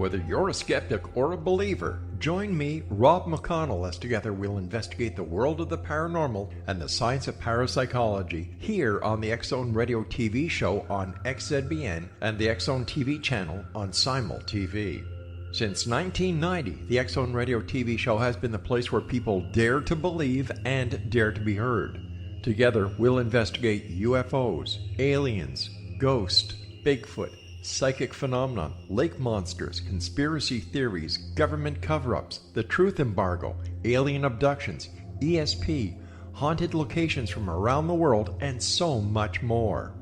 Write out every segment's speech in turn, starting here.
Whether you're a skeptic or a believer, join me, Rob McConnell, as together we'll investigate the world of the paranormal and the science of parapsychology here on the X-Zone Radio TV show on XZBN and the X-Zone TV channel on Simul TV. Since 1990, the X-Zone Radio TV show has been the place where people dare to believe and dare to be heard. Together, we'll investigate UFOs, aliens, ghosts, Bigfoot, psychic phenomenon, lake monsters, conspiracy theories, government cover-ups, the truth embargo, alien abductions, ESP, haunted locations from around the world, and so much more.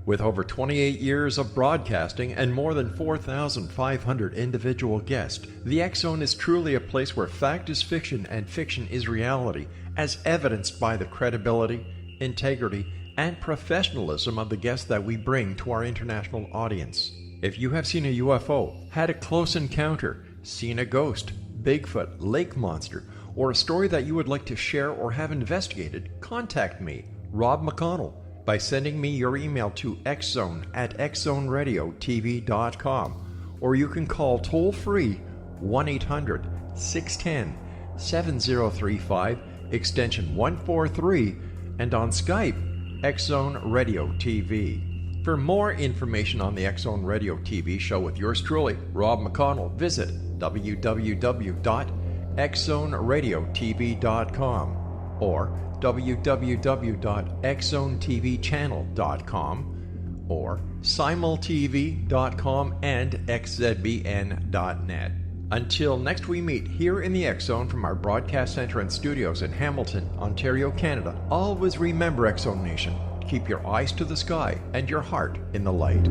With over 28 years of broadcasting and more than 4,500 individual guests, the X-Zone is truly a place where fact is fiction and fiction is reality, as evidenced by the credibility, integrity, and professionalism of the guests that we bring to our international audience. If you have seen a UFO, had a close encounter, seen a ghost, Bigfoot, lake monster, or a story that you would like to share or have investigated, contact me, Rob McConnell, by sending me your email to xzone@xzoneradiotv.com, or you can call toll-free 1-800-610-7035, extension 143, and on Skype, X-Zone Radio TV. For more information on the X-Zone Radio TV show with yours truly, Rob McConnell, visit www.xzoneradiotv.com or www.xzonetvchannel.com or simultv.com and xzbn.net. Until next we meet here in the X-Zone from our broadcast center and studios in Hamilton, Ontario, Canada, always remember, X-Zone Nation, keep your eyes to the sky and your heart in the light.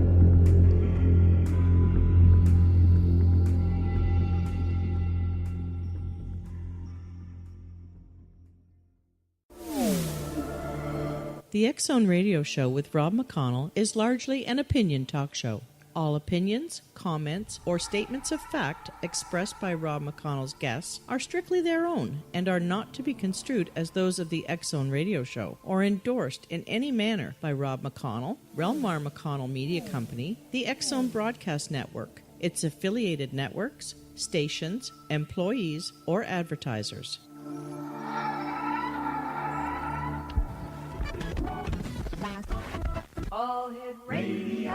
The X-Zone Radio Show with Rob McConnell is largely an opinion talk show. All opinions, comments, or statements of fact expressed by Rob McConnell's guests are strictly their own and are not to be construed as those of the X-Zone Radio Show or endorsed in any manner by Rob McConnell, rel-mar McConnell Media Company, the X-Zone Broadcast Network, its affiliated networks, stations, employees, or advertisers. All Hit Radio.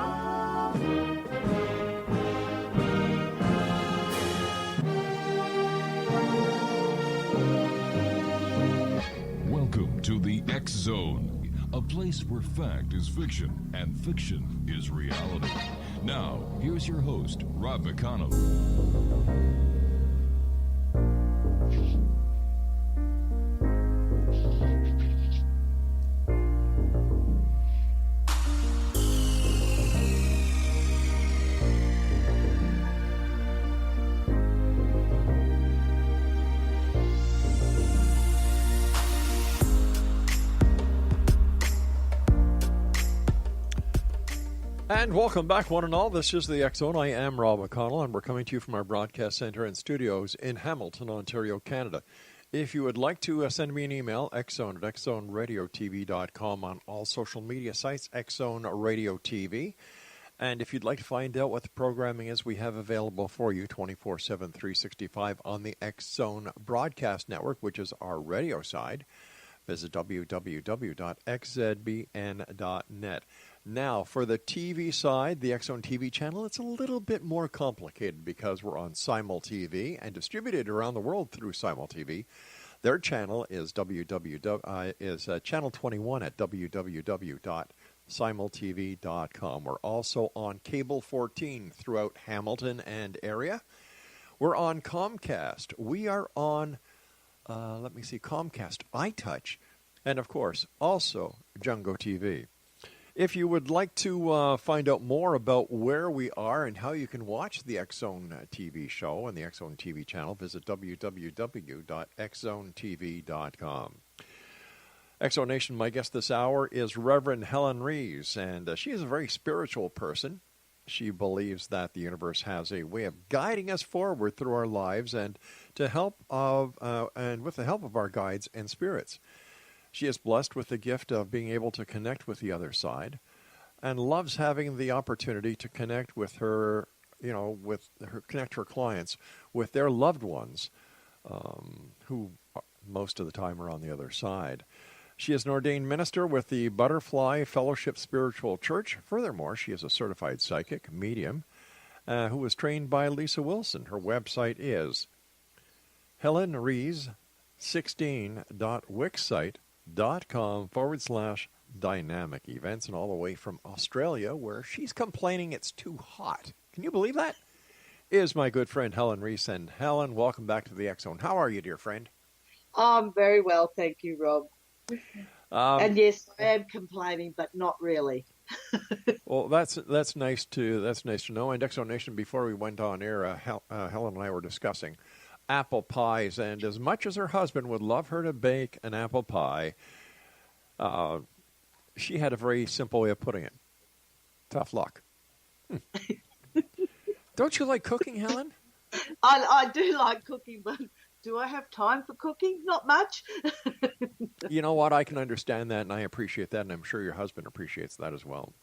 Welcome to the X-Zone, a place where fact is fiction and fiction is reality. Now, here's your host, Rob McConnell. And welcome back, one and all. This is the X-Zone. I am Rob McConnell, and we're coming to you from our broadcast center and studios in Hamilton, Ontario, Canada. If you would like to send me an email, xzone@xzoneradiotv.com, on all social media sites, X-Zone Radio TV. And if you'd like to find out what the programming is we have available for you 24/7, 365 on the X-Zone Broadcast Network, which is our radio side, visit www.xzbn.net. Now, for the TV side, the X-Zone TV channel, it's a little bit more complicated because we're on Simul TV and distributed around the world through Simul TV. Their channel is channel 21 at www.simultv.com. We're also on Cable 14 throughout Hamilton and area. We're on Comcast. We are on, Comcast, iTouch, and of course, also Jungo TV. If you would like to find out more about where we are and how you can watch the X-Zone TV show and the X-Zone TV channel, visit www.xzonetv.com. X-Zone Nation, my guest this hour is Reverend Helen Rees, and she is a very spiritual person. She believes that the universe has a way of guiding us forward through our lives and with the help of our guides and spirits. She is blessed with the gift of being able to connect with the other side and loves having the opportunity to connect with her with connect her clients with their loved ones who most of the time are on the other side. She is an ordained minister with the Butterfly Fellowship Spiritual Church. Furthermore, she is a certified psychic medium who was trained by Lisa Wilson. Her website is Helen Rees 16.wixsite.com/dynamic events, and all the way from Australia, where she's complaining it's too hot. Can you believe that? Is my good friend Helen Rees. And Helen, welcome back to the X Zone. How are you, dear friend? I'm very well, thank you, Rob. And yes, I am complaining, but not really. Well, that's nice to know. And X Zone Nation, before we went on air, Helen and I were discussing apple pies, and as much as her husband would love her to bake an apple pie, she had a very simple way of putting it. Tough luck. Don't you like cooking, Helen? I do like cooking, but do I have time for cooking? Not much. You know what? I can understand that, and I appreciate that, and I'm sure your husband appreciates that as well.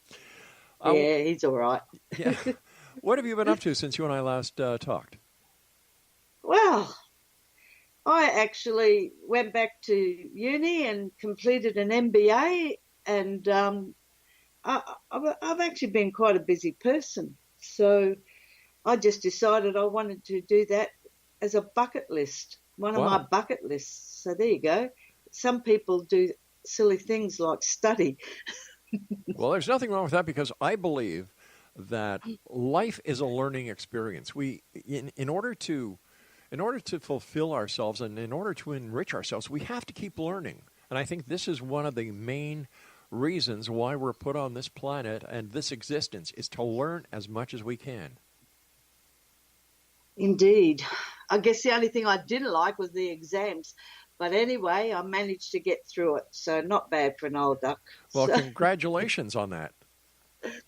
Yeah, he's all right. Yeah. What have you been up to since you and I last talked? Well, I actually went back to uni and completed an MBA, and I've actually been quite a busy person. So I just decided I wanted to do that as a bucket list, one of my bucket lists. So there you go. Some people do silly things like study. Well, there's nothing wrong with that, because I believe that life is a learning experience. We, in order to fulfill ourselves and in order to enrich ourselves, we have to keep learning. And I think this is one of the main reasons why we're put on this planet and this existence, is to learn as much as we can. Indeed. I guess the only thing I didn't like was the exams. But anyway, I managed to get through it, so not bad for an old duck. Well, congratulations on that.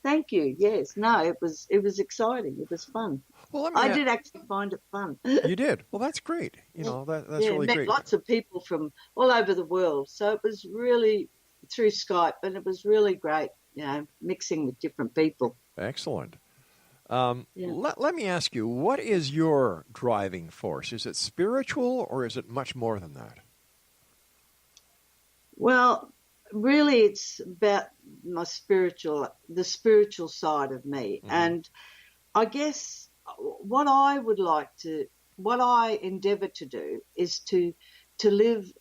Thank you. Yes. No, it was exciting. It was fun. Well, I did actually find it fun. You did? Well, that's great. That's really met great. Lots of people from all over the world. So it was really through Skype, and it was really great, mixing with different people. Excellent. Let me ask you, what is your driving force? Is it spiritual, or is it much more than that? Well, really, it's about the spiritual side of me. Mm-hmm. And I guess what I endeavour to do is to live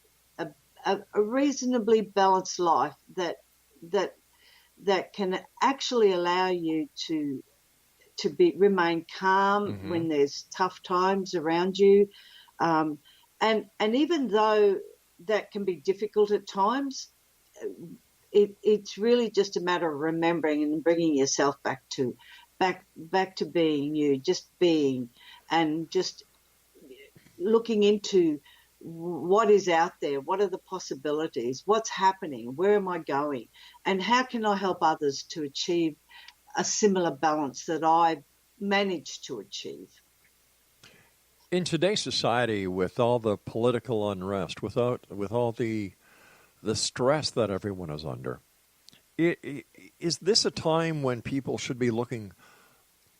a reasonably balanced life that can actually allow you to remain calm mm-hmm. when there's tough times around you, and even though that can be difficult at times, it's really just a matter of remembering and bringing yourself back to being you, just being, and just looking into what is out there, what are the possibilities, what's happening, where am I going, and how can I help others to achieve a similar balance that I managed to achieve. In today's society, with all the political unrest, with all the stress that everyone is under, is this a time when people should be looking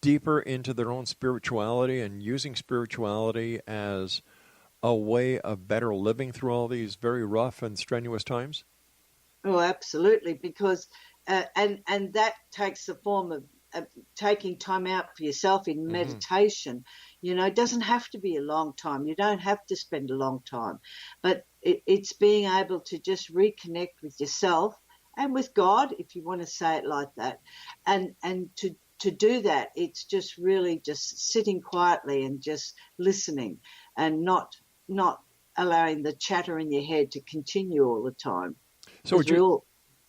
deeper into their own spirituality and using spirituality as a way of better living through all these very rough and strenuous times? Oh, absolutely, because and that takes the form of taking time out for yourself in meditation. Mm-hmm. It doesn't have to be a long time. You don't have to spend a long time, but it's being able to just reconnect with yourself and with God, if you want to say it like that, and to do that, it's just really just sitting quietly and just listening, and not allowing the chatter in your head to continue all the time. So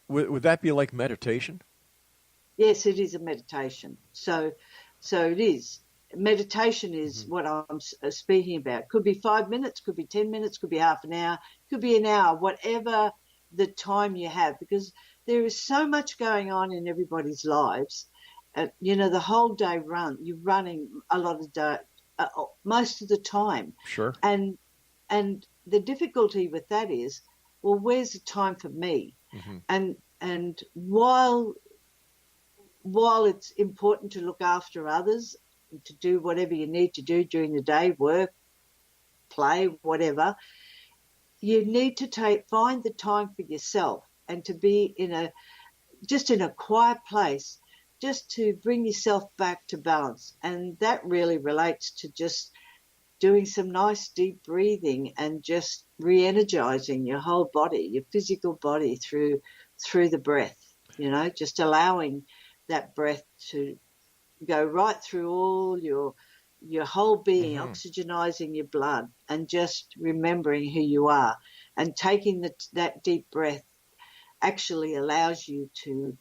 would that be like meditation? Yes, it is a meditation. So it is. Meditation is mm-hmm. what I'm speaking about. Could be 5 minutes, could be 10 minutes, could be half an hour, could be an hour, whatever the time you have, because there is so much going on in everybody's lives. The whole day you're running a lot of day, most of the time. Sure. And the difficulty with that is, well, where's the time for me? Mm-hmm. And while it's important to look after others, to do whatever you need to do during the day, work, play, whatever, you need to find the time for yourself and to be in a quiet place, just to bring yourself back to balance. And that really relates to just doing some nice deep breathing and just re-energizing your whole body, your physical body through the breath, just allowing that breath to go right through all your whole being, oxygenizing your blood, and just remembering who you are. And taking that deep breath actually allows you to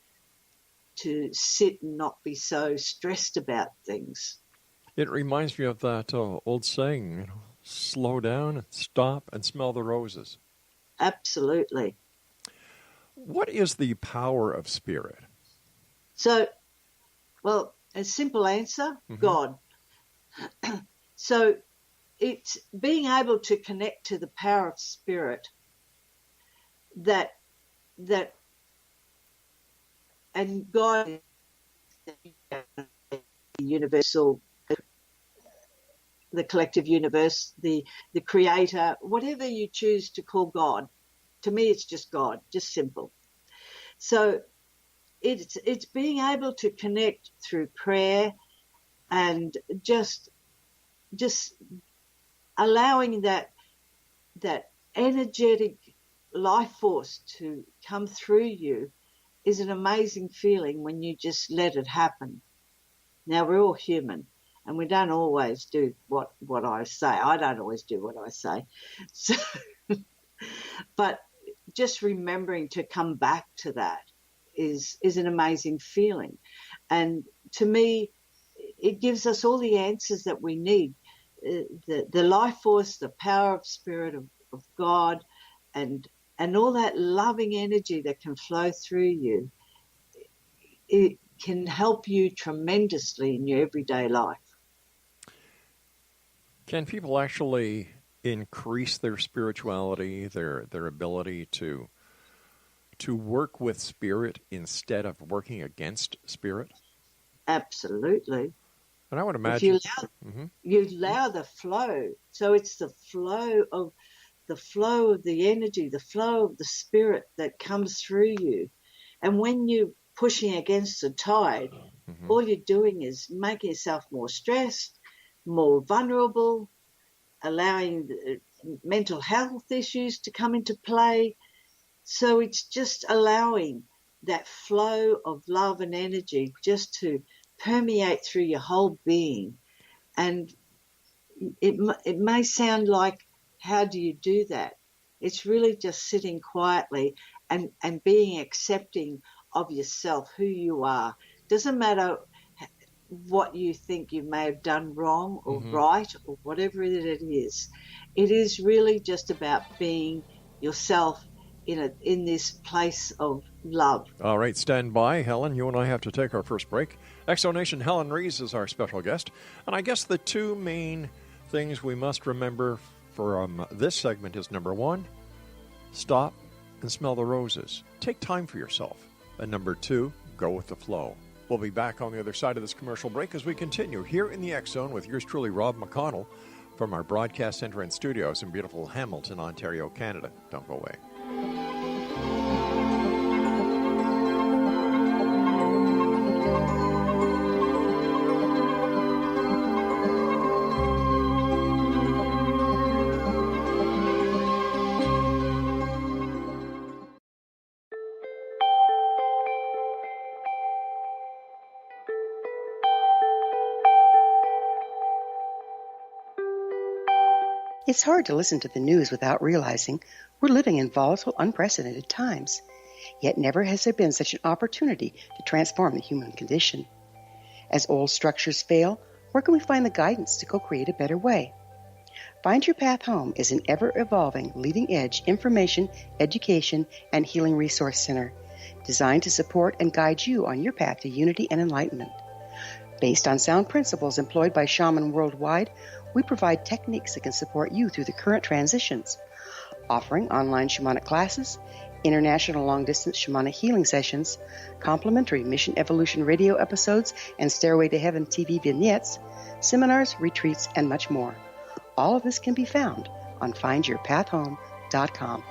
sit and not be so stressed about things. It reminds me of that old saying, slow down, stop, and smell the roses. Absolutely. What is the power of spirit? So, well, a simple answer, God. So it's being able to connect to the power of spirit that and God is the universal, the collective universe, the creator, whatever you choose to call God. To me, it's just God, just simple. So it's being able to connect through prayer and just allowing that energetic life force to come through you is an amazing feeling when you just let it happen. Now, we're all human and we don't always do what I say. I don't always do what I say. So, but just remembering to come back to that is an amazing feeling. And to me, it gives us all the answers that we need. The life force, the power of spirit of God, and all that loving energy that can flow through you, it can help you tremendously in your everyday life. Can people actually increase their spirituality, their ability to work with spirit instead of working against spirit? Absolutely. And I would imagine if you allow the flow. So it's the flow of the energy, the flow of the spirit that comes through you. And when you're pushing against the tide, all you're doing is making yourself more stressed, more vulnerable, allowing mental health issues to come into play. So it's just allowing that flow of love and energy just to permeate through your whole being. And it may sound like, how do you do that? It's really just sitting quietly and being accepting of yourself, who you are. Doesn't matter what you think you may have done wrong or right or whatever it is. It is really just about being yourself in this place of love. All right, stand by, Helen. You and I have to take our first break. Exonation Helen Rees is our special guest. And I guess the two main things we must remember from this segment is, number one, stop and smell the roses. Take time for yourself. And number two, go with the flow. We'll be back on the other side of this commercial break as we continue here in the X Zone with yours truly, Rob McConnell, from our broadcast center and studios in beautiful Hamilton, Ontario, Canada. Don't go away. It's hard to listen to the news without realizing we're living in volatile, unprecedented times. Yet never has there been such an opportunity to transform the human condition. As old structures fail, where can we find the guidance to co-create a better way? Find Your Path Home is an ever-evolving, leading-edge information, education, and healing resource center designed to support and guide you on your path to unity and enlightenment. Based on sound principles employed by shaman worldwide, we provide techniques that can support you through the current transitions, offering online shamanic classes, international long-distance shamanic healing sessions, complimentary Mission Evolution radio episodes and Stairway to Heaven TV vignettes, seminars, retreats, and much more. All of this can be found on findyourpathhome.com.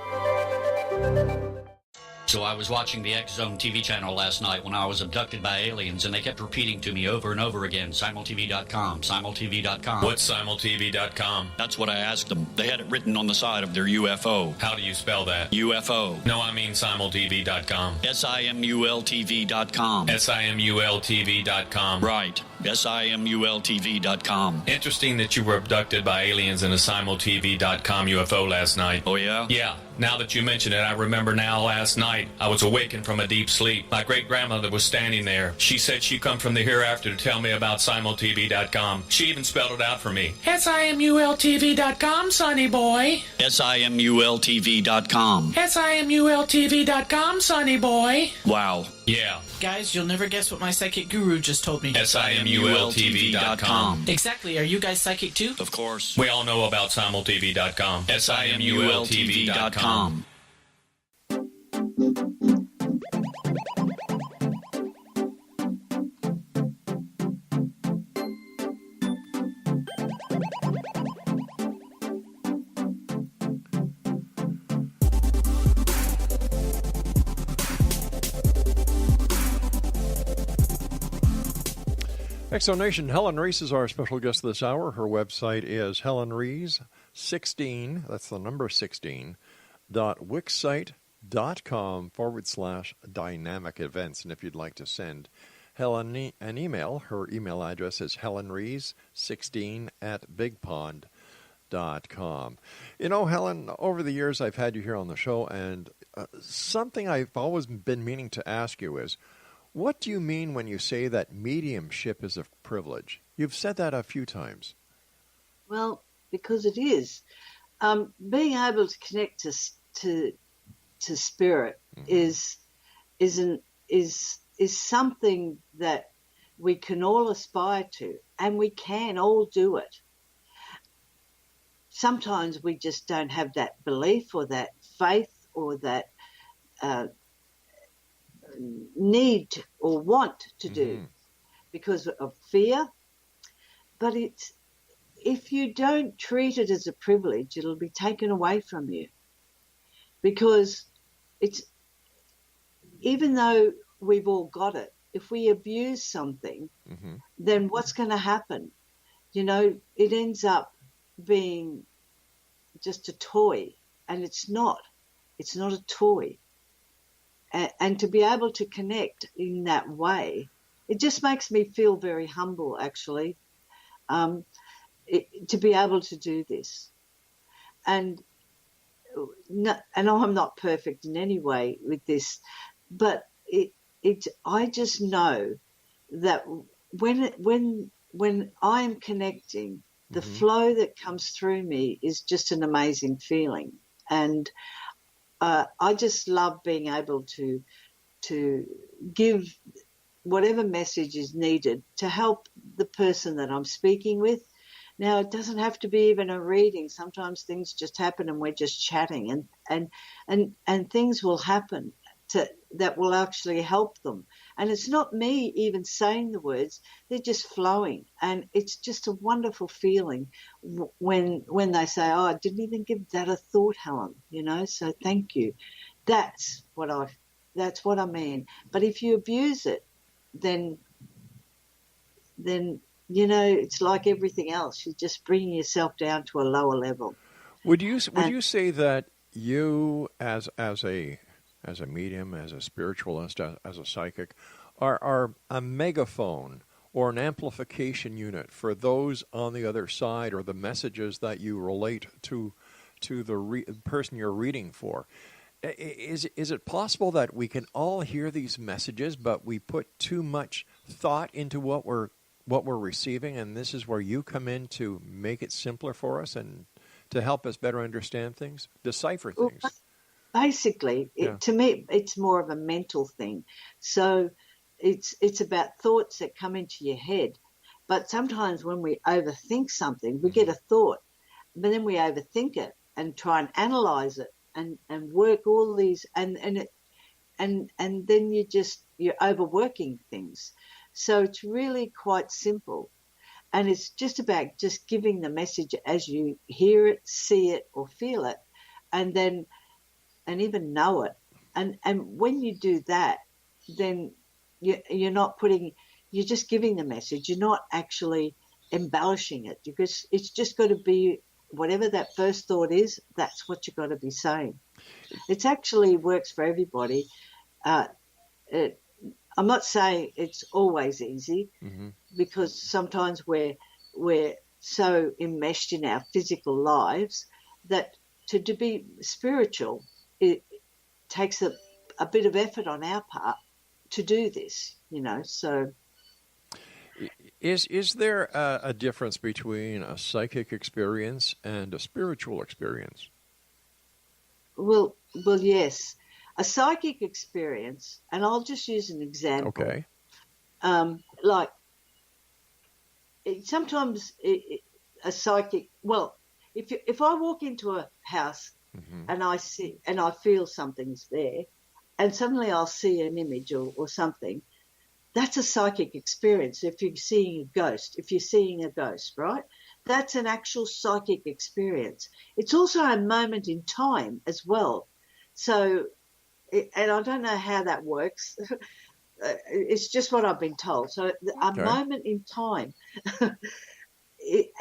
So I was watching the X Zone TV channel last night when I was abducted by aliens, and they kept repeating to me over and over again, simultv.com, simultv.com. What's simultv.com? That's what I asked them. They had it written on the side of their UFO. How do you spell that? UFO. No, I mean simultv.com. simultv.com. simultv.com. Right. simultv.com. Interesting that you were abducted by aliens in a simultv.com UFO last night. Oh, yeah? Yeah. Now that you mention it, I remember now last night I was awakened from a deep sleep. My great-grandmother was standing there. She said she come from the hereafter to tell me about simultv.com. She even spelled it out for me. simultv.com, sonny boy. simultv.com. simultv.com, sonny boy. Wow. Yeah. Guys, you'll never guess what my psychic guru just told me. simultv.com. Exactly. Are you guys psychic too? Of course. We all know about simultv.com. simultv.com. Exonation, Helen Rees is our special guest this hour. Her website is Helen Rees 16, that's the number 16, .wixsite.com/dynamic events. And if you'd like to send Helen an email, her email address is helenrees16@bigpond.com. You know, Helen, over the years I've had you here on the show, and something I've always been meaning to ask you is, what do you mean when you say that mediumship is a privilege? You've said that a few times. Well, because it is. Being able to connect to spirit is something that we can all aspire to, and we can all do it. Sometimes we just don't have that belief or that faith or that need or want to do because of fear. But if you don't treat it as a privilege, it'll be taken away from you, because even though we've all got it, if we abuse something, then what's going to happen? You know, it ends up being just a toy, and it's not a toy. And to be able to connect in that way, it just makes me feel very humble, actually, to be able to do this. And I'm not perfect in any way with this, but I just know that when I'm connecting, the flow that comes through me is just an amazing feeling. And I just love being able to give whatever message is needed to help the person that I'm speaking with. Now, it doesn't have to be even a reading. Sometimes things just happen and we're just chatting, and things will happen that will actually help them. And it's not me even saying the words, they're just flowing. And it's just a wonderful feeling when they say, oh, I didn't even give that a thought, Helen, you know, so thank you. That's what I mean. But if you abuse it, then you know, it's like everything else. You're just bringing yourself down to a lower level. Would you say that you, as a medium, as a spiritualist, as a psychic, are a megaphone or an amplification unit for those on the other side, or the messages that you relate to the person you're reading for? Is it possible that we can all hear these messages, but we put too much thought into what we're receiving, and this is where you come in to make it simpler for us and to help us better understand things, decipher things? Well, basically, to me, it's more of a mental thing. So it's about thoughts that come into your head. But sometimes when we overthink something, we get a thought, but then we overthink it and try and analyze it. and work all these, and then you're overworking things. So it's really quite simple. And it's just about just giving the message as you hear it, see it, or feel it, and even know it. And when you do that, then you're just giving the message. You're not actually embellishing it, because it's just got to be whatever that first thought is. That's what you've got to be saying. It actually works for everybody. I'm not saying it's always easy, because sometimes we're so enmeshed in our physical lives that to be spiritual, it takes a bit of effort on our part to do this, so. Is there a difference between a psychic experience and a spiritual experience? Well, yes. A psychic experience, and I'll just use an example. Okay. Like sometimes a psychic. Well, if I walk into a house and I see and I feel something's there, and suddenly I'll see an image or something, that's a psychic experience. If you're seeing a ghost, right? That's an actual psychic experience. It's also a moment in time as well. So. And I don't know how that works. It's just what I've been told. So a moment in time,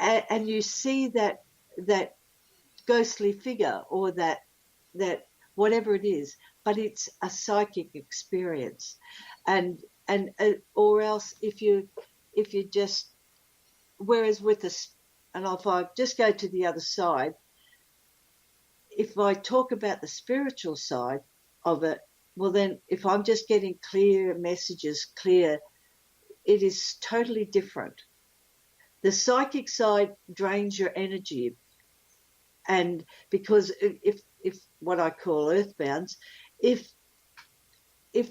and you see that ghostly figure or that whatever it is, but it's a psychic experience, and or else if you just, whereas with and if I just go to the other side, if I talk about the spiritual side of it, well then if I'm just getting clear messages, it is totally different. The psychic side drains your energy, and because if what I call earthbounds, if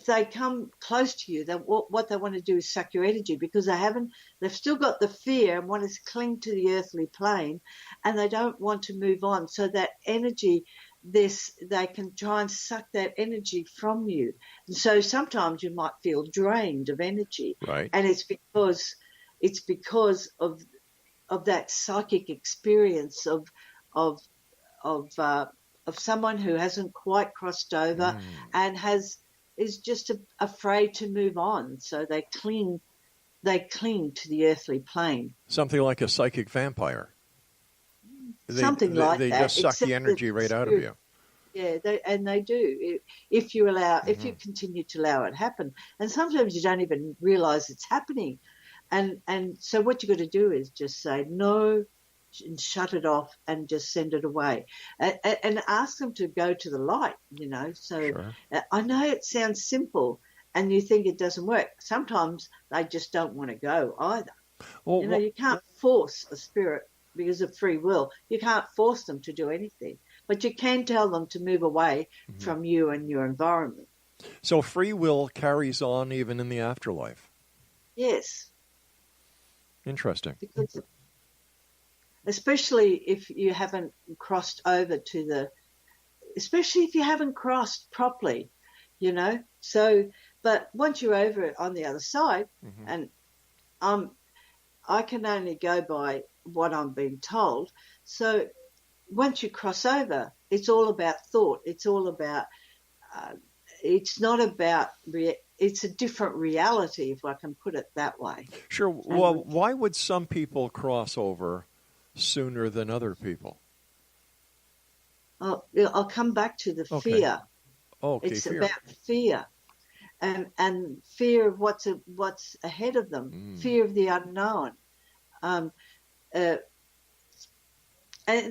they come close to you, what they want to do is suck your energy, because they've still got the fear and want to cling to the earthly plane, and they don't want to move on. So that energy, they can try and suck that energy from you. And so sometimes you might feel drained of energy, right? And it's because of that psychic experience of someone who hasn't quite crossed over and is just afraid to move on. So they cling to the earthly plane. Something like a psychic vampire. They just suck the energy right out of you. Yeah, they do. If you continue to allow it happen, and sometimes you don't even realize it's happening, and so what you got to do is just say no, and shut it off, and just send it away, and ask them to go to the light. So sure. I know it sounds simple, and you think it doesn't work. Sometimes they just don't want to go either. Well, you can't force a spirit. Because of free will, you can't force them to do anything, but you can tell them to move away from you and your environment. So free will carries on even in the afterlife? Yes. Interesting. Because especially if you haven't crossed over especially if you haven't crossed properly, So, but once you're over it on the other side, and I can only go by what I'm being told. So once you cross over, it's all about thought. It's all about, it's not about, it's a different reality, if I can put it that way. Sure. Well, why would some people cross over sooner than other people? I'll come back to the fear. Okay, it's fear. About fear. And fear of what's ahead of them, fear of the unknown. And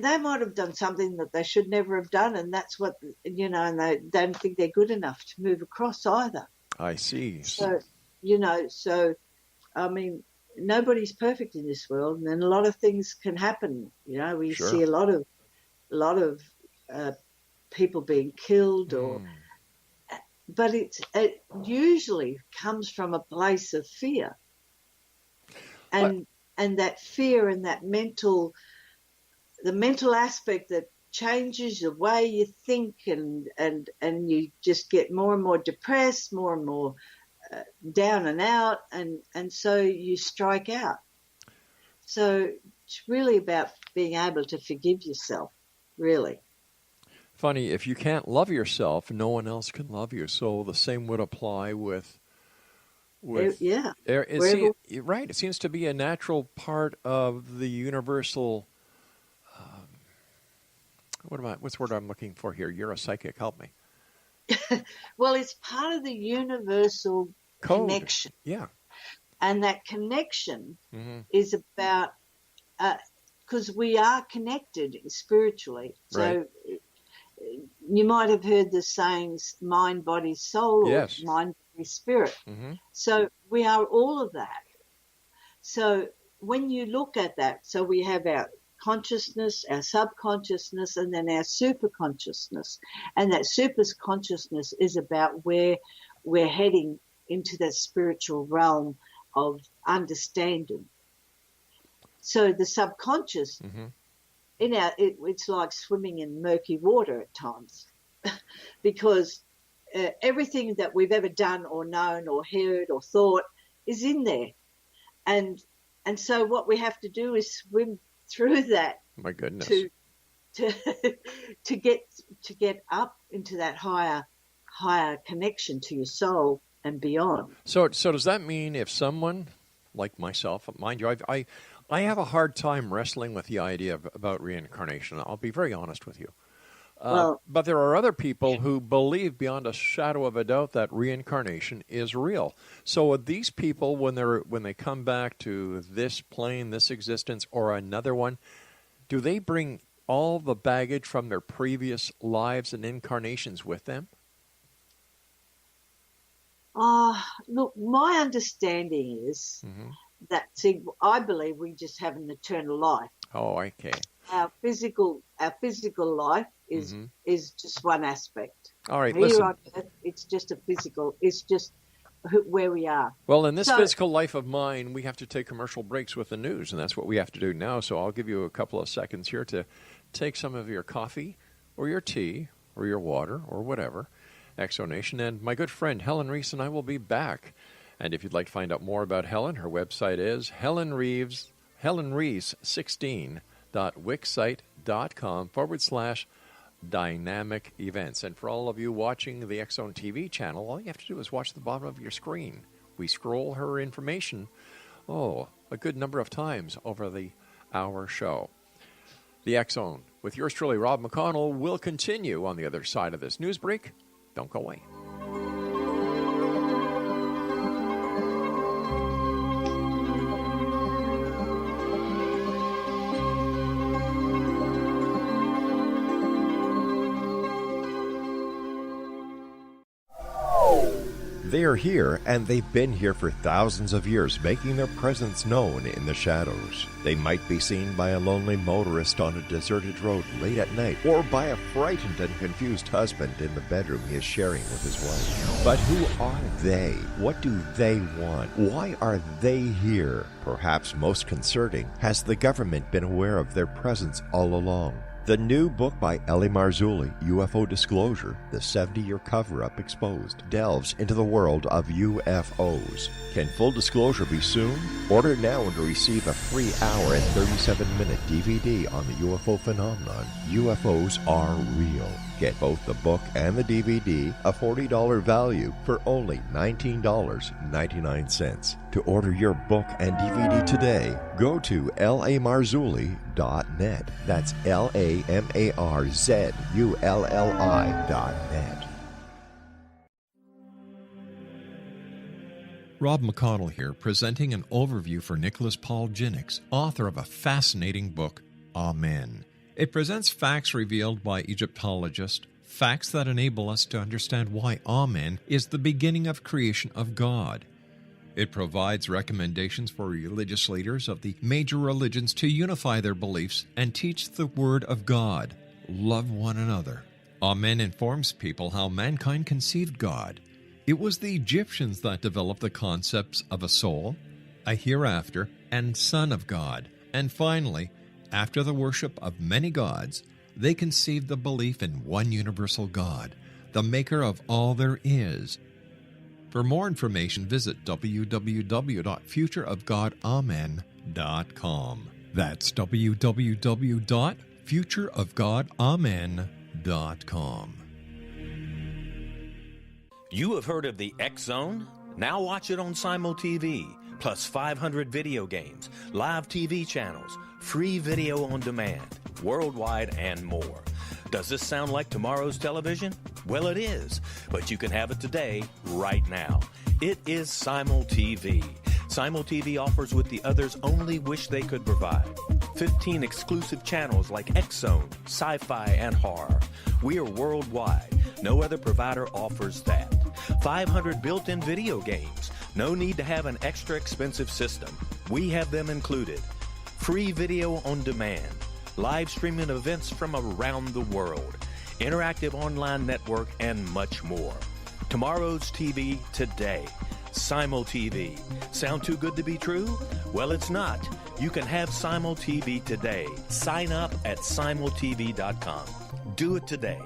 they might have done something that they should never have done, and that's what, and they don't think they're good enough to move across either. I see. So, I mean, nobody's perfect in this world, and a lot of things can happen. We Sure. see a lot of people being killed, but it usually comes from a place of fear, and that fear and that mental aspect changes the way you think, and you just get more and more depressed, more and more down and out, and so you strike out. So it's really about being able to forgive yourself, really. Funny, if you can't love yourself, no one else can love you. So the same would apply with yeah. Right. It seems to be a natural part of the universal. What's the word I'm looking for here? You're a psychic. Help me. Well, it's part of the universal code. Connection. Yeah. And that connection is about, because we are connected spiritually. So right. You might have heard the sayings mind, body, soul, yes. or mind, body, spirit. So we are all of that. So when you look at that, so we have our consciousness, our subconsciousness, and then our superconsciousness. And that superconsciousness is about where we're heading into that spiritual realm of understanding. So the subconscious, it's like swimming in murky water at times, because everything that we've ever done or known or heard or thought is in there, and so what we have to do is swim through that. My goodness. To get up into that higher connection to your soul and beyond. So does that mean if someone like myself, mind you, I have a hard time wrestling with the idea about reincarnation. I'll be very honest with you. But there are other people who believe beyond a shadow of a doubt that reincarnation is real. So these people, when they come back to this plane, this existence, or another one, do they bring all the baggage from their previous lives and incarnations with them? Look, my understanding is that, I believe we just have an eternal life. Oh, okay. Our physical life is just one aspect. All right, Here listen. on Earth, it's just it's just where we are. Well, in this physical life of mine, we have to take commercial breaks with the news, and that's what we have to do now. So I'll give you a couple of seconds here to take some of your coffee or your tea or your water or whatever, Exonation, and my good friend Helen Rees and I will be back. And if you'd like to find out more about Helen, her website is helenrees16.wixsite.com/dynamic events. And for all of you watching the X-Zone TV channel, all you have to do is watch the bottom of your screen. We scroll her information, a good number of times over the hour show. The X-Zone, with yours truly, Rob McConnell, will continue on the other side of this news break. Don't go away. They are here, and they've been here for thousands of years, making their presence known in the shadows. They might be seen by a lonely motorist on a deserted road late at night, or by a frightened and confused husband in the bedroom he is sharing with his wife. But who are they? What do they want? Why are they here? Perhaps most concerning, has the government been aware of their presence all along? The new book by Eli Marzulli, UFO Disclosure, the 70-year cover-up exposed, delves into the world of UFOs. Can full disclosure be soon? Order now to receive a free hour and 37-minute DVD on the UFO phenomenon. UFOs are real. Get both the book and the DVD, a $40 value, for only $19.99. To order your book and DVD today, go to lamarzulli.net. That's LAMARZULLI.net. Rob McConnell here, presenting an overview for Nicholas Paul Jennings, author of a fascinating book, Amen. It presents facts revealed by Egyptologists, facts that enable us to understand why Amen is the beginning of creation of God. It provides recommendations for religious leaders of the major religions to unify their beliefs and teach the Word of God. Love one another. Amen informs people how mankind conceived God. It was the Egyptians that developed the concepts of a soul, a hereafter, and Son of God. And finally, after the worship of many gods, They conceived the belief in one universal God, the maker of all there is. For more information, visit www.futureofgodamen.com. That's www.futureofgodamen.com. You have heard of the X Zone? Now watch it on Simul TV, plus 500 video games, live TV channels, free video on demand, worldwide, and more. Does this sound like tomorrow's television? Well, it is, but you can have it today, right now. It is Simul TV. Simul TV offers what the others only wish they could provide. 15 exclusive channels like X Zone, sci-fi, and horror. We are worldwide. No other provider offers that. 500 built-in video games. No need to have an extra expensive system. We have them included. Free video on demand. Live streaming events from around the world. Interactive online network, and much more. Tomorrow's TV today. Simul TV. Sound too good to be true? Well, it's not. You can have Simul TV today. Sign up at simultv.com. Do it today.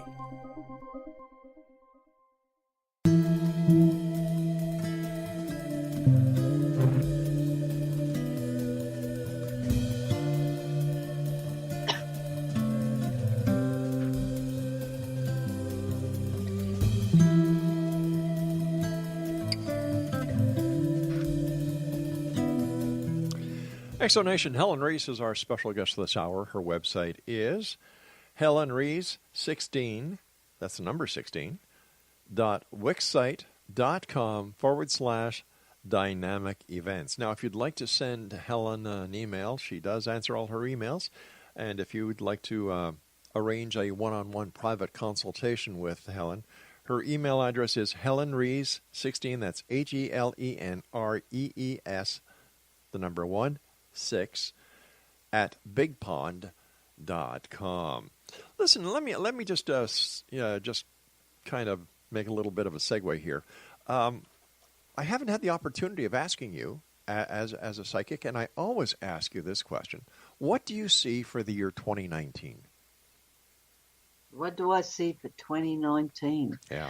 Exonation, Helen Rees is our special guest this hour. Her website is Helen Rees 16, that's the number 16, .wixsite.com/dynamic events. Now, if you'd like to send Helen an email, she does answer all her emails. And if you would like to arrange a one-on-one private consultation with Helen, her email address is helenrees16, that's HELENREES, the number 6 at bigpond.com. Listen, let me just kind of make a little bit of a segue here. I haven't had the opportunity of asking you as a psychic, and I always ask you this question: what do you see for the year 2019? What do I see for 2019? Yeah.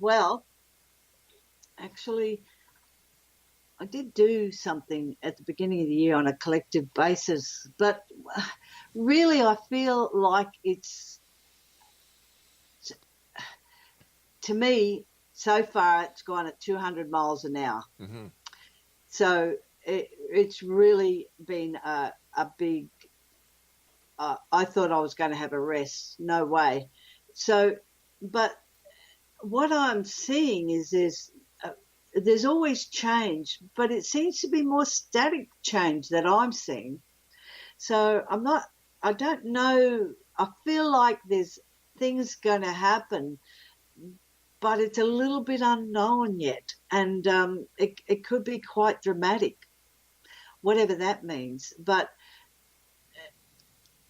Well, actually, I did do something at the beginning of the year on a collective basis, but really I feel like it's, to me, so far it's gone at 200 miles an hour. Mm-hmm. So it's really been a big, I thought I was going to have a rest. No way. So, but what I'm seeing is there's always change, but it seems to be more static change that I'm seeing. So I don't know. I feel like there's things going to happen, but it's a little bit unknown yet. And it could be quite dramatic, whatever that means. But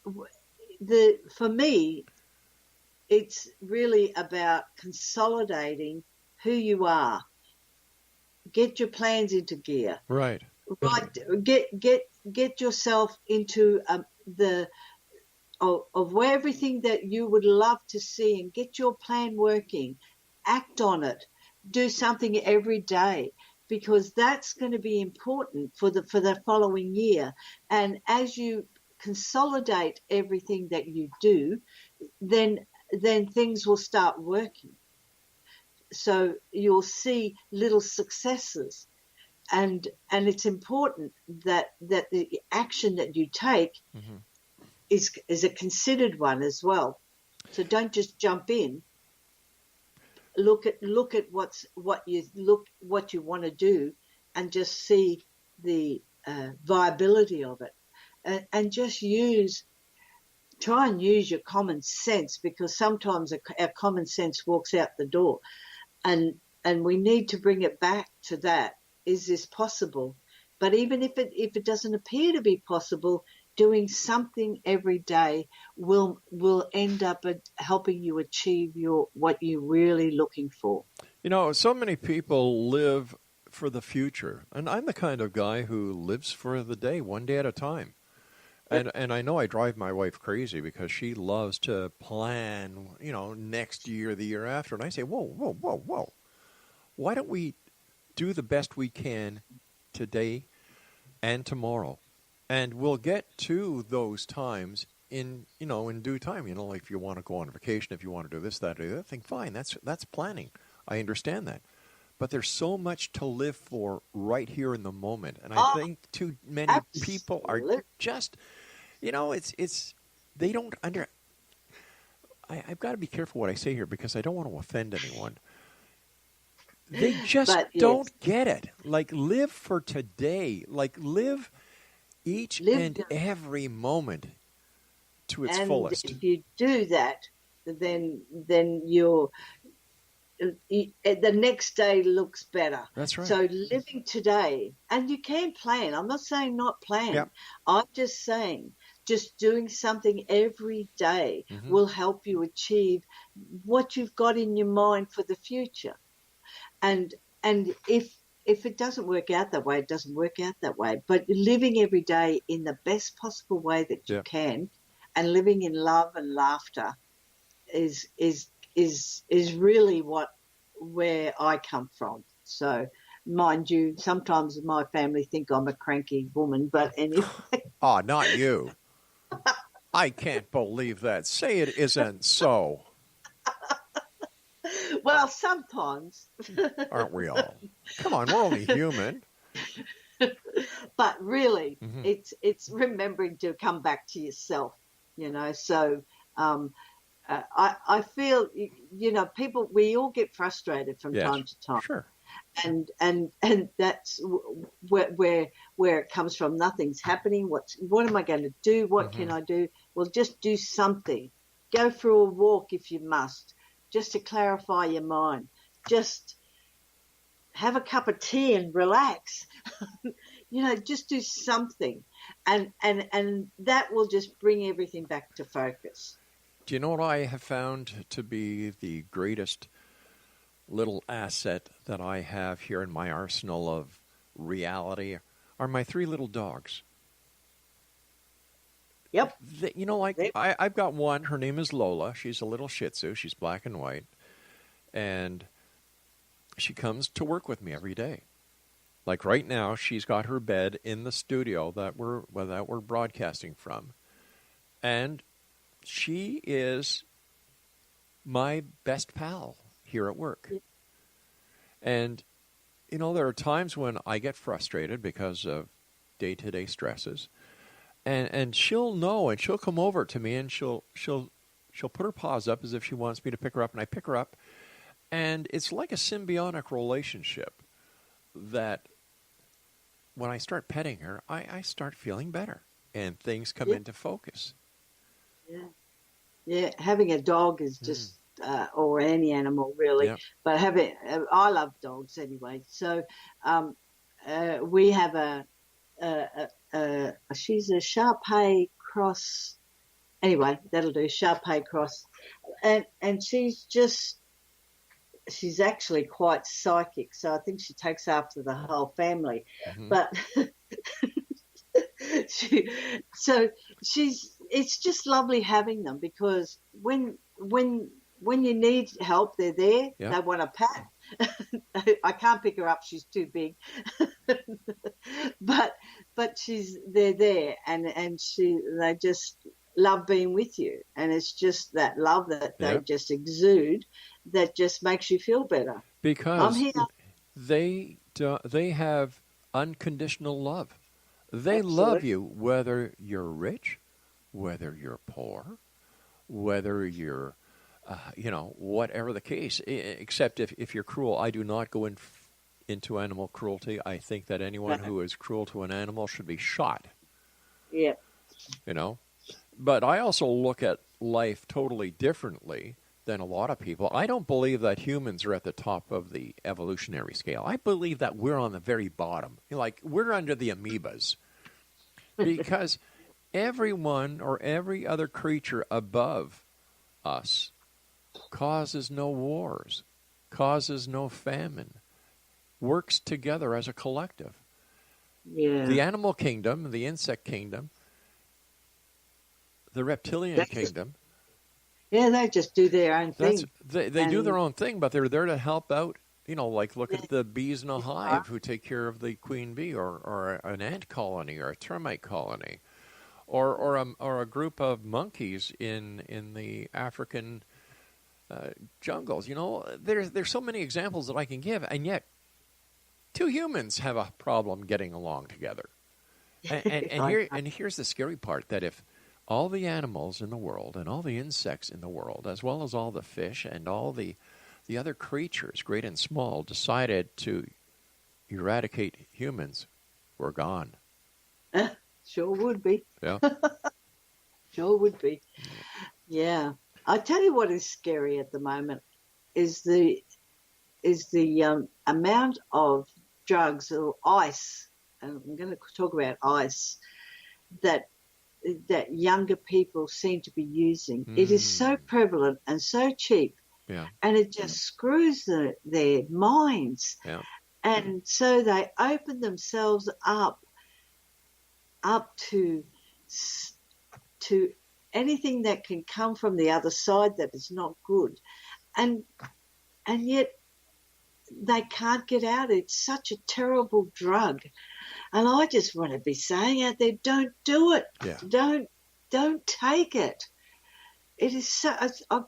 for me, it's really about consolidating who you are. Get your plans into gear. Right. Get yourself into of where everything that you would love to see, and get your plan working. Act on it. Do something every day, because that's going to be important for the following year. And as you consolidate everything that you do, then things will start working. So you'll see little successes, and it's important that the action that you take mm-hmm. is a considered one as well. So don't just jump in. Look at what you want to do, and just see the viability of it, and just try and use your common sense, because sometimes our common sense walks out the door. And we need to bring it back to that. Is this possible? But even if it doesn't appear to be possible, doing something every day will end up helping you achieve what you're really looking for. You know, so many people live for the future, and I'm the kind of guy who lives for the day, one day at a time. And I know I drive my wife crazy because she loves to plan, next year, the year after. And I say, whoa. Why don't we do the best we can today and tomorrow? And we'll get to those times in due time. Like if you want to go on vacation, if you want to do this, that, or the other thing, fine. That's planning. I understand that. But there's so much to live for right here in the moment. And I think too many people are just, it's they don't I've got to be careful what I say here because I don't want to offend anyone. They just don't get it. Like, live for today. Like, live each and every moment to its fullest. If you do that, then you're the next day looks better. That's right. So living today, and you can plan. I'm not saying not plan. Yep. I'm just saying just doing something every day will help you achieve what you've got in your mind for the future. And if it doesn't work out that way, it doesn't work out that way. But living every day in the best possible way that you can, and living in love and laughter is really where I come from. So, mind you, sometimes my family think I'm a cranky woman, but anyway. Oh, not you. I can't believe that. Say it isn't so. Well, sometimes. Aren't we all? Come on, we're only human. But really, it's remembering to come back to yourself, So I feel, people, we all get frustrated from time to time. Sure. And that's where it comes from. Nothing's happening. What am I going to do? What can I do? Well, just do something. Go for a walk if you must, just to clarify your mind. Just have a cup of tea and relax. Just do something, and that will just bring everything back to focus. Do you know what I have found to be the greatest little asset that I have here in my arsenal of reality are my 3 little dogs. Yep. I've got one. Her name is Lola. She's a little Shih Tzu. She's black and white. And she comes to work with me every day. Like right now, she's got her bed in the studio that we're broadcasting from. And she is my best pal here at work. And, there are times when I get frustrated because of day-to-day stresses. And she'll know, and she'll come over to me, and she'll put her paws up as if she wants me to pick her up, and I pick her up. And it's like a symbiotic relationship that when I start petting her, I start feeling better, and things come into focus. Yeah, having a dog is just, or any animal really, but I love dogs anyway. So we have she's a Shar-Pei cross. Anyway, that'll do, Shar-Pei cross. And she's actually quite psychic, so I think she takes after the whole family. But it's just lovely having them, because when you need help, they're there. They want a pat. I can't pick her up; she's too big. but they're there, and they just love being with you, and it's just that love that they just exude that just makes you feel better. Because they have unconditional love. They love you whether you're rich, whether you're poor, whether you're whatever the case, except if you're cruel. I do not go into animal cruelty. I think that anyone who is cruel to an animal should be shot. Yeah. But I also look at life totally differently than a lot of people. I don't believe that humans are at the top of the evolutionary scale. I believe that we're on the very bottom. Like, we're under the amoebas. Because everyone or every other creature above us causes no wars, causes no famine, works together as a collective. Yeah. The animal kingdom, the insect kingdom, the reptilian kingdom. Yeah, they just do their own thing. They do their own thing, but they're there to help out. Like look at the bees in a hive who take care of the queen bee, or an ant colony, or a termite colony, or a group of monkeys in the African jungles. There's so many examples that I can give, and yet two humans have a problem getting along together. And here's the scary part, that if all the animals in the world and all the insects in the world, as well as all the fish and all the other creatures, great and small, decided to eradicate humans, we're gone. Sure would be. Yeah. Sure would be. Yeah. I tell you what is scary at the moment is the amount of drugs or ice, and I'm going to talk about ice, that younger people seem to be using. It is so prevalent and so cheap, and it just screws their minds. Yeah. And so they open themselves up to anything that can come from the other side that is not good, and yet they can't get out. It's such a terrible drug. And I just want to be saying out there, don't do it. Yeah. Don't take it. It is so. I've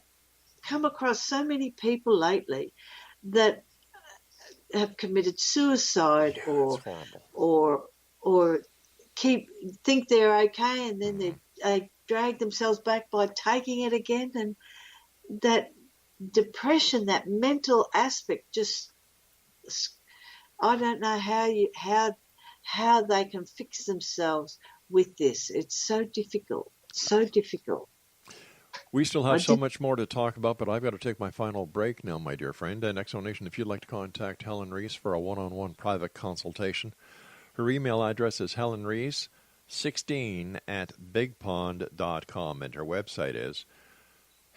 come across so many people lately that have committed suicide or think they're okay, and then they drag themselves back by taking it again, and that depression, that mental aspect, just I don't know how they can fix themselves with this. It's so difficult, so difficult. We still have so much more to talk about, but I've got to take my final break now, my dear friend. And X Zone Nation, if you'd like to contact Helen Rees for a one-on-one private consultation, her email address is helenrees16@bigpond.com, and her website is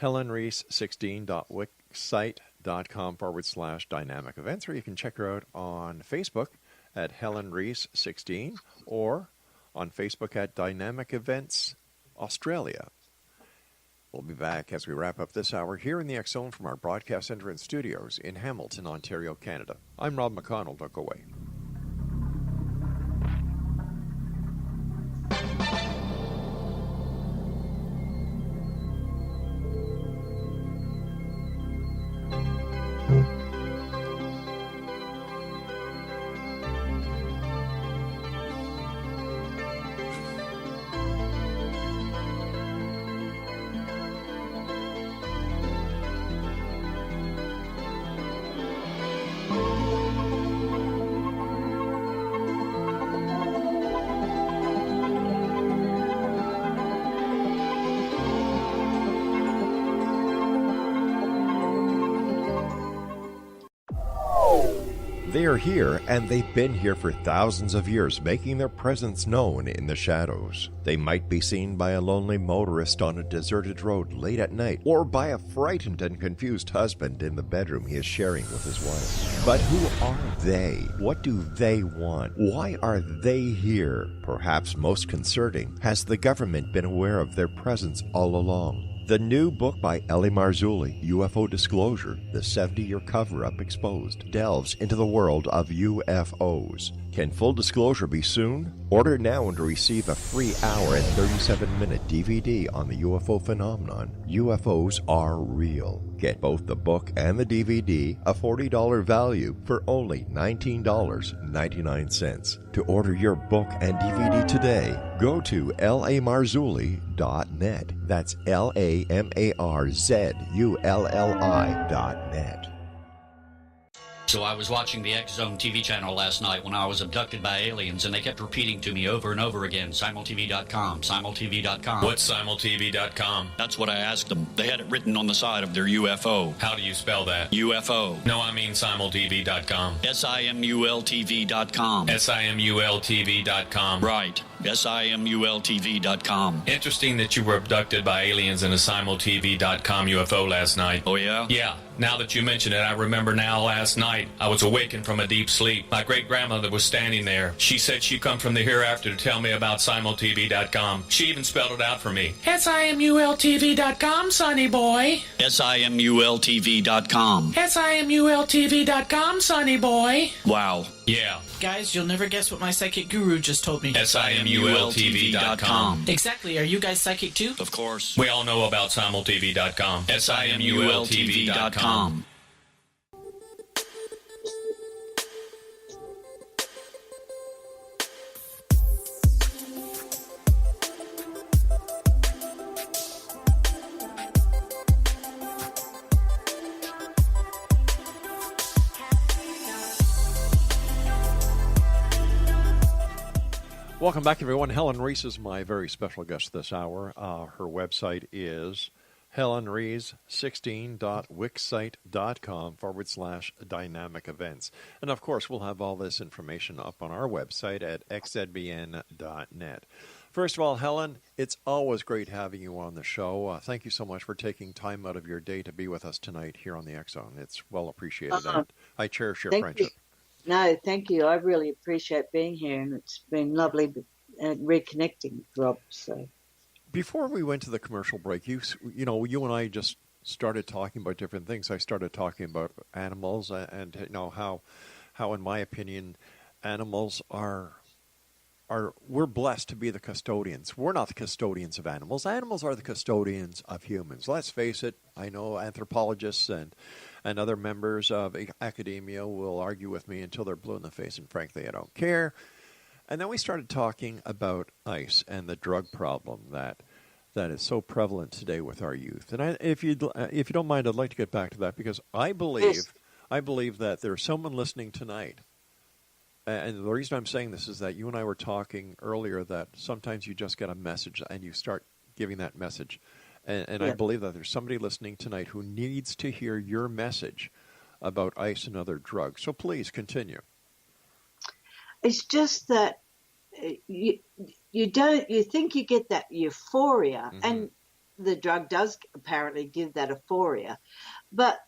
helenrees16.wixsite.com/dynamic events, or you can check her out on Facebook at Helen Rees 16 or on Facebook at Dynamic Events Australia. We'll be back as we wrap up this hour here in the X Zone from our broadcast center and studios in Hamilton, Ontario, Canada. I'm Rob McConnell. Don't go away. They are here, and they've been here for thousands of years, making their presence known in the shadows. They might be seen by a lonely motorist on a deserted road late at night, or by a frightened and confused husband in the bedroom he is sharing with his wife. But who are they? What do they want? Why are they here? Perhaps most concerning, has the government been aware of their presence all along? The new book by Eli Marzulli, UFO Disclosure, the 70-year cover-up exposed, delves into the world of UFOs. Can full disclosure be soon? Order now and receive a free hour and 37-minute DVD on the UFO phenomenon. UFOs are real. Get both the book and the DVD, a $40 value, for only $19.99. To order your book and DVD today, go to lamarzulli.net. That's LAMARZULLI.net. So I was watching the X Zone TV channel last night when I was abducted by aliens, and they kept repeating to me over and over again, simultv.com, simultv.com. What's simultv.com? That's what I asked them. They had it written on the side of their UFO. How do you spell that? UFO. No, I mean simultv.com. simultv.com. simultv.com. Right. simultv.com. Interesting that you were abducted by aliens in a simultv.com UFO last night. Oh, yeah? Yeah. Now that you mention it, I remember now last night I was awakened from a deep sleep. My great-grandmother was standing there. She said she'd come from the hereafter to tell me about simultv.com. She even spelled it out for me. simultv.com, sonny boy. simultv.com. simultv.com, sonny boy. Wow. Yeah. Guys, you'll never guess what my psychic guru just told me. simultv.com. Exactly. Are you guys psychic too? Of course. We all know about simultv.com. simultv.com. Welcome back, everyone. Helen Rees is my very special guest this hour. Her website is helenrees16.wixsite.com/dynamic events. And, of course, we'll have all this information up on our website at xzbn.net. First of all, Helen, it's always great having you on the show. Thank you so much for taking time out of your day to be with us tonight here on the X Zone. It's well appreciated. I cherish your friendship. You. No, thank you. I really appreciate being here, and it's been lovely reconnecting, Rob. So, before we went to the commercial break, you and I just started talking about different things. I started talking about animals, and how in my opinion, animals are we're blessed to be the custodians. We're not the custodians of animals. Animals are the custodians of humans. Let's face it. I know anthropologists and other members of academia will argue with me until they're blue in the face, and frankly, I don't care. And then we started talking about ice and the drug problem that is so prevalent today with our youth. And if you don't mind, I'd like to get back to that, because I believe that there's someone listening tonight. And the reason I'm saying this is that you and I were talking earlier that sometimes you just get a message and you start giving that message. And I believe that there's somebody listening tonight who needs to hear your message about ice and other drugs. So please continue. It's just that you think you get that euphoria, and the drug does apparently give that euphoria. But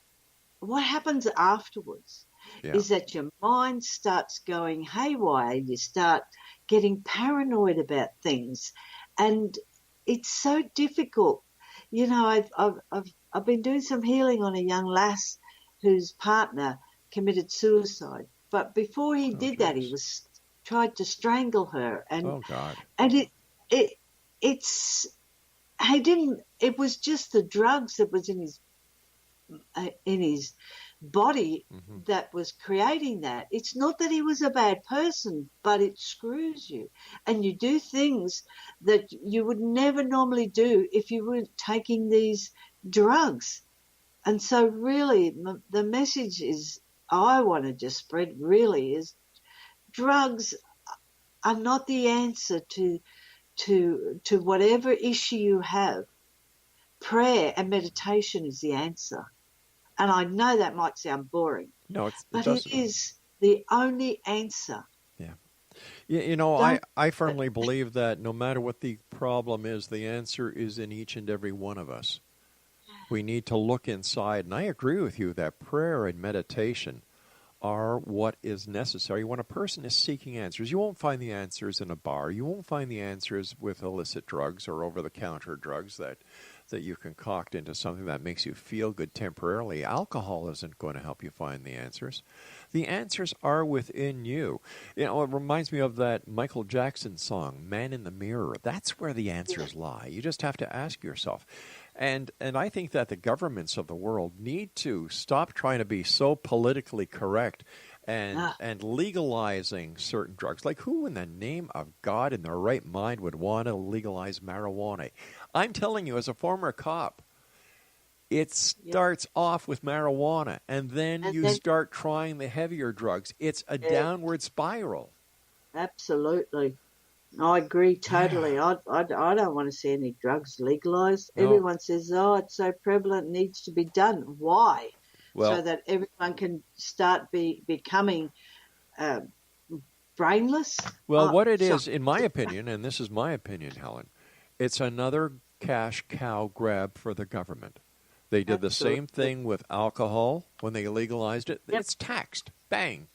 what happens afterwards is that your mind starts going haywire. You start getting paranoid about things, and it's so difficult. You know, I've been doing some healing on a young lass whose partner committed suicide. But before he did that, he tried to strangle her, and and it was just the drugs that was in his body that was creating that. It's not that he was a bad person, but it screws you, and you do things that you would never normally do if you weren't taking these drugs. And so really the message I want to just spread really is drugs are not the answer to whatever issue you have. Prayer and meditation is the answer. And I know that might sound boring. No, but it is the only answer. Yeah. I firmly believe that no matter what the problem is, the answer is in each and every one of us. We need to look inside. And I agree with you that prayer and meditation are what is necessary when a person is seeking answers. You won't find the answers in a bar. You won't find the answers with illicit drugs or over-the-counter drugs that you concoct into something that makes you feel good temporarily. Alcohol isn't going to help you find the answers. The answers are within you. It reminds me of that Michael Jackson song, Man in the Mirror. That's where the answers lie. You just have to ask yourself. And I think that the governments of the world need to stop trying to be so politically correct and legalizing certain drugs. Like, who in the name of God in their right mind would want to legalize marijuana? I'm telling you, as a former cop, it starts off with marijuana, and then you start trying the heavier drugs. It's a downward spiral. Absolutely. I agree totally. I don't want to see any drugs legalized. No. Everyone says, it's so prevalent, it needs to be done. Why? Well, so that everyone can start becoming brainless? Well, what it is, in my opinion, and this is my opinion, Helen, it's another cash cow grab for the government. They did the same thing with alcohol when they legalized it. Yep. It's taxed. Bang.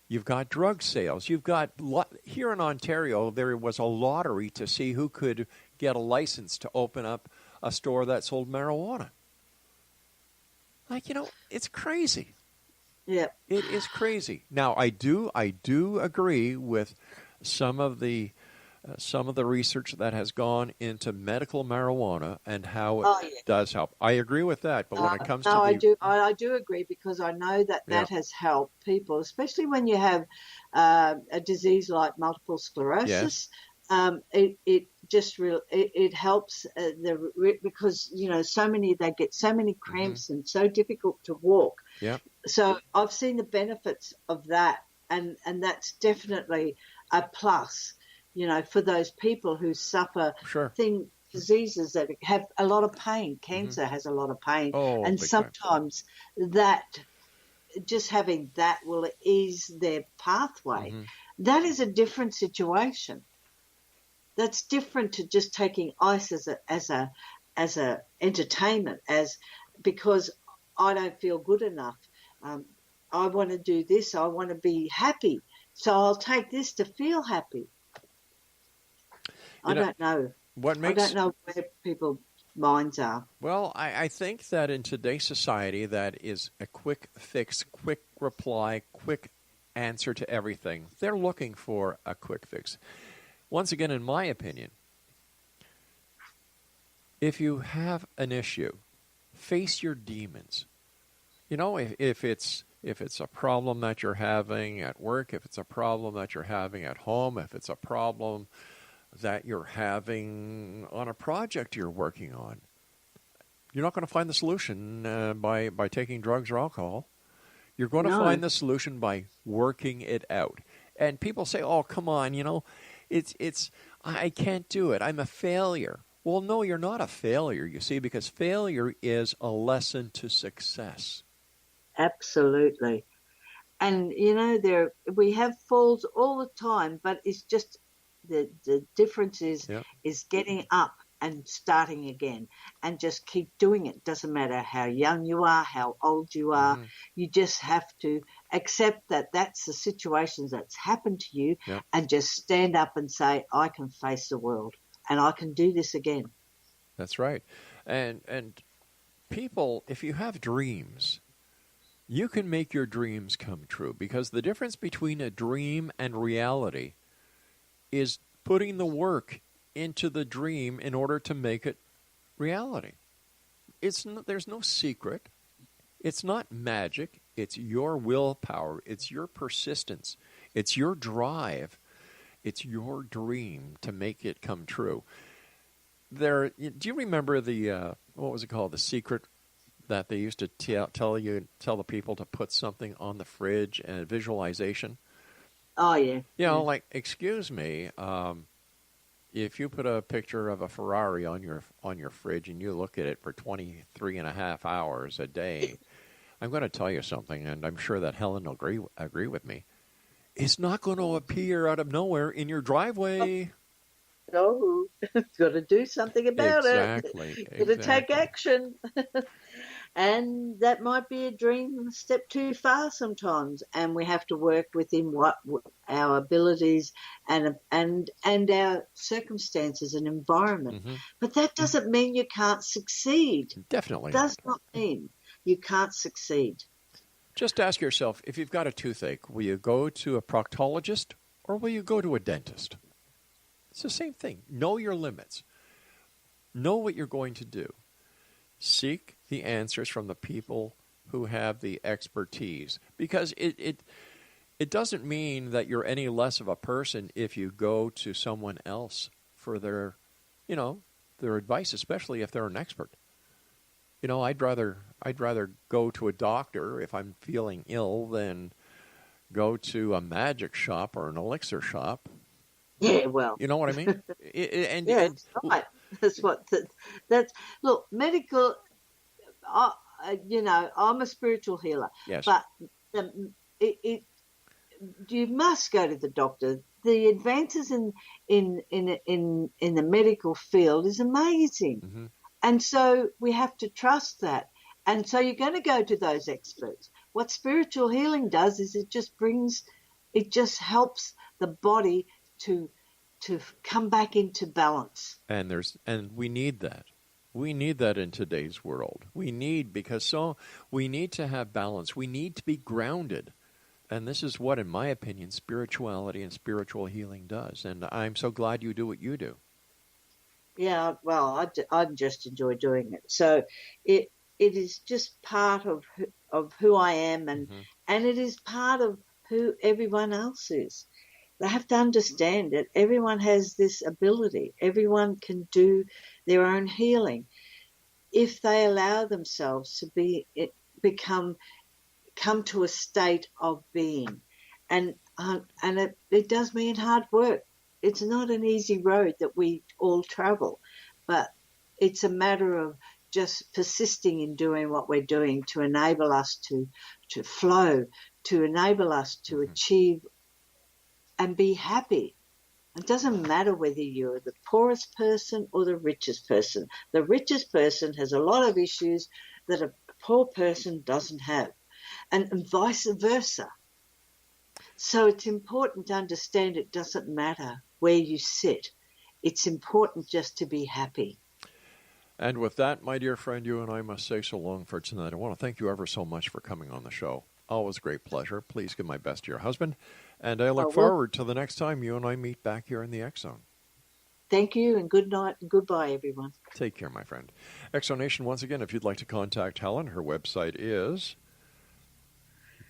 You've got drug sales. You've got, here in Ontario, there was a lottery to see who could get a license to open up a store that sold marijuana. Like, it's crazy. Yeah. It is crazy. Now, I do agree with some of the research that has gone into medical marijuana and how it does help. I agree with that, but when it comes to I do agree, because I know that has helped people, especially when you have a disease like multiple sclerosis. Yes. It just it helps because they get so many cramps and so difficult to walk. Yeah. So I've seen the benefits of that, and that's definitely a plus. For those people who suffer diseases that have a lot of pain. Cancer has a lot of pain, and sometimes that just having that will ease their pathway. Mm-hmm. That is a different situation. That's different to just taking ice as a entertainment, because I don't feel good enough. I want to do this. I want to be happy, so I'll take this to feel happy. I don't know. I don't know where people's minds are. Well, I think that in today's society, that is a quick fix, quick reply, quick answer to everything. They're looking for a quick fix. Once again, in my opinion, if you have an issue, face your demons. If it's a problem that you're having at work, if it's a problem that you're having at home, if it's a problem that you're having on a project you're working on, you're not going to find the solution by taking drugs or alcohol. You're going to find the solution by working it out. And people say, "Oh, come on, it's I can't do it. I'm a failure." Well, no, you're not a failure, you see, because failure is a lesson to success. Absolutely. And, we have falls all the time, but it's just the difference is getting up and starting again and just keep doing it. Doesn't matter how young you are, how old you are. Mm-hmm. You just have to accept that that's the situations that's happened to you and just stand up and say, I can face the world and I can do this again. That's right. And people, if you have dreams, you can make your dreams come true, because the difference between a dream and reality is putting the work into the dream in order to make it reality. There's no secret. It's not magic. It's your willpower. It's your persistence. It's your drive. It's your dream to make it come true. Do you remember what was it called? The secret that they used to tell the people to put something on the fridge, and a visualization? Oh, yeah. Like, excuse me, if you put a picture of a Ferrari on your fridge and you look at it for 23 and a half hours a day, I'm going to tell you something, and I'm sure that Helen will agree with me. It's not going to appear out of nowhere in your driveway. No, got to do something about it. Exactly. Got to take action. And that might be a dream step too far sometimes, and we have to work within what our abilities and our circumstances and environment. Mm-hmm. But that doesn't mean you can't succeed. Definitely. It does not mean you can't succeed. Just ask yourself, if you've got a toothache, will you go to a proctologist or will you go to a dentist? It's the same thing. Know your limits. Know what you're going to do. Seek the answers from the people who have the expertise, because it doesn't mean that you're any less of a person if you go to someone else for their advice, especially if they're an expert. I'd rather go to a doctor if I'm feeling ill than go to a magic shop or an elixir shop. Yeah, well, you know what I mean. That's right. That's look, medical. I'm a spiritual healer. Yes. But you must go to the doctor. The advances in the medical field is amazing. Mm-hmm. And so we have to trust that. And so you're going to go to those experts. What spiritual healing does is it just helps the body to come back into balance. And we need that. We need that in today's world. We need to have balance. We need to be grounded. And this is what, in my opinion, spirituality and spiritual healing does. And I'm so glad you do what you do. Yeah, well, I just enjoy doing it. So it is just part of who I am, and it is part of who everyone else is. They have to understand that everyone has this ability. Everyone can do their own healing if they allow themselves to come to a state of being, and it does mean hard work. It's not an easy road that we all travel, but it's a matter of just persisting in doing what we're doing to enable us to flow, to enable us to achieve and be happy. It doesn't matter whether you're the poorest person or the richest person. The richest person has a lot of issues that a poor person doesn't have, and vice versa. So it's important to understand it doesn't matter where you sit. It's important just to be happy. And with that, my dear friend, you and I must say so long for tonight. I want to thank you ever so much for coming on the show. Always a great pleasure. Please give my best to your husband. And I look forward to the next time you and I meet back here in the X Zone. Thank you, and good night, and goodbye, everyone. Take care, my friend. X Zone Nation, once again, if you'd like to contact Helen, her website is...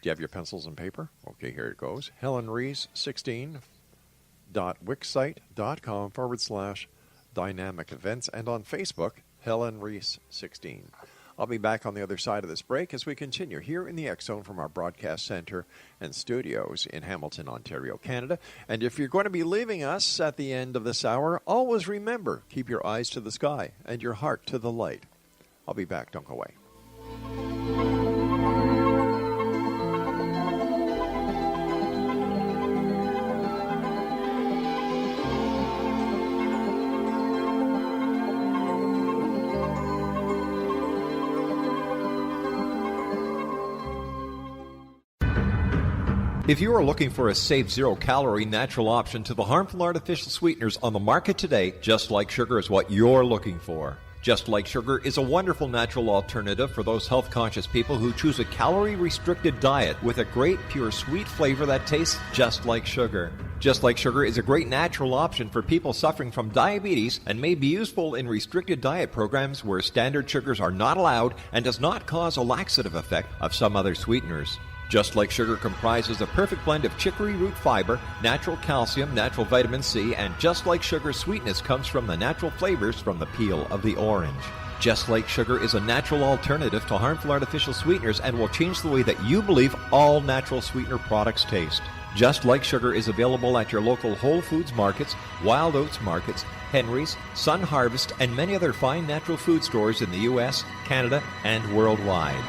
Do you have your pencils and paper? Okay, here it goes. Helen Rees 16.wixsite.com/dynamic events, and on Facebook, Helen Rees 16. I'll be back on the other side of this break as we continue here in the X Zone from our broadcast center and studios in Hamilton, Ontario, Canada. And if you're going to be leaving us at the end of this hour, always remember, keep your eyes to the sky and your heart to the light. I'll be back. Don't go away. If you are looking for a safe, zero-calorie natural option to the harmful artificial sweeteners on the market today, Just Like Sugar is what you're looking for. Just Like Sugar is a wonderful natural alternative for those health-conscious people who choose a calorie-restricted diet with a great, pure, sweet flavor that tastes just like sugar. Just Like Sugar is a great natural option for people suffering from diabetes and may be useful in restricted diet programs where standard sugars are not allowed and does not cause a laxative effect of some other sweeteners. Just Like Sugar comprises a perfect blend of chicory root fiber, natural calcium, natural vitamin C, and Just Like Sugar's sweetness comes from the natural flavors from the peel of the orange. Just Like Sugar is a natural alternative to harmful artificial sweeteners and will change the way that you believe all natural sweetener products taste. Just Like Sugar is available at your local Whole Foods markets, Wild Oats markets, Henry's, Sun Harvest, and many other fine natural food stores in the U.S., Canada, and worldwide.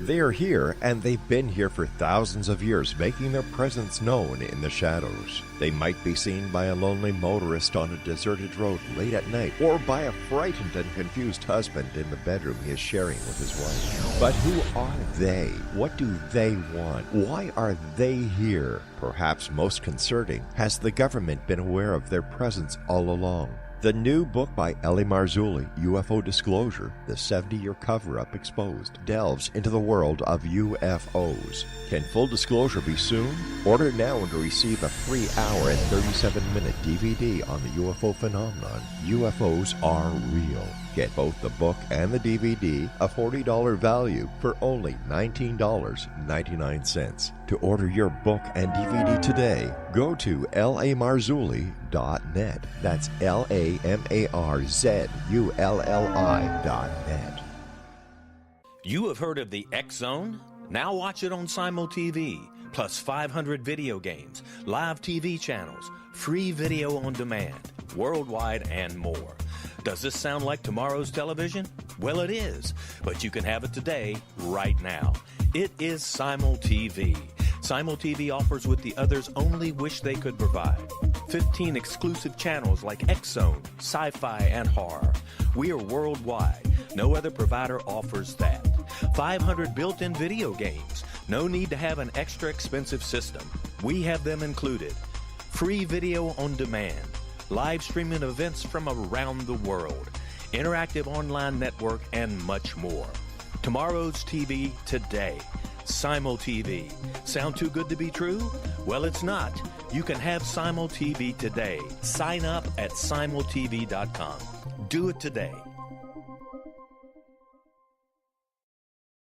They are here, and they've been here for thousands of years, making their presence known in the shadows. They might be seen by a lonely motorist on a deserted road late at night, or by a frightened and confused husband in the bedroom he is sharing with his wife. But who are they? What do they want? Why are they here? Perhaps most concerning, has the government been aware of their presence all along? The new book by Eli Marzulli, UFO Disclosure, the 70-year cover-up exposed, delves into the world of UFOs. Can full disclosure be soon? Order now and receive a free hour and 37-minute DVD on the UFO phenomenon. UFOs are real. Get both the book and the DVD, a $40 value, for only $19.99. To order your book and DVD today, go to lamarzulli.net. That's LAMARZULLI.net. You have heard of the X Zone? Now watch it on Simul TV, plus 500 video games, live TV channels, free video on demand, worldwide, and more. Does this sound like tomorrow's television? Well, it is, but you can have it today, right now. It is Simul TV. SimulTV offers what the others only wish they could provide. 15 exclusive channels like X-Zone, Sci-Fi, and Horror. We are worldwide. No other provider offers that. 500 built-in video games. No need to have an extra expensive system. We have them included. Free video on demand. Live streaming events from around the world. Interactive online network, and much more. Tomorrow's TV today. SimulTV. Sound too good to be true? Well, it's not. You can have SimulTV today. Sign up at simultv.com. Do it today.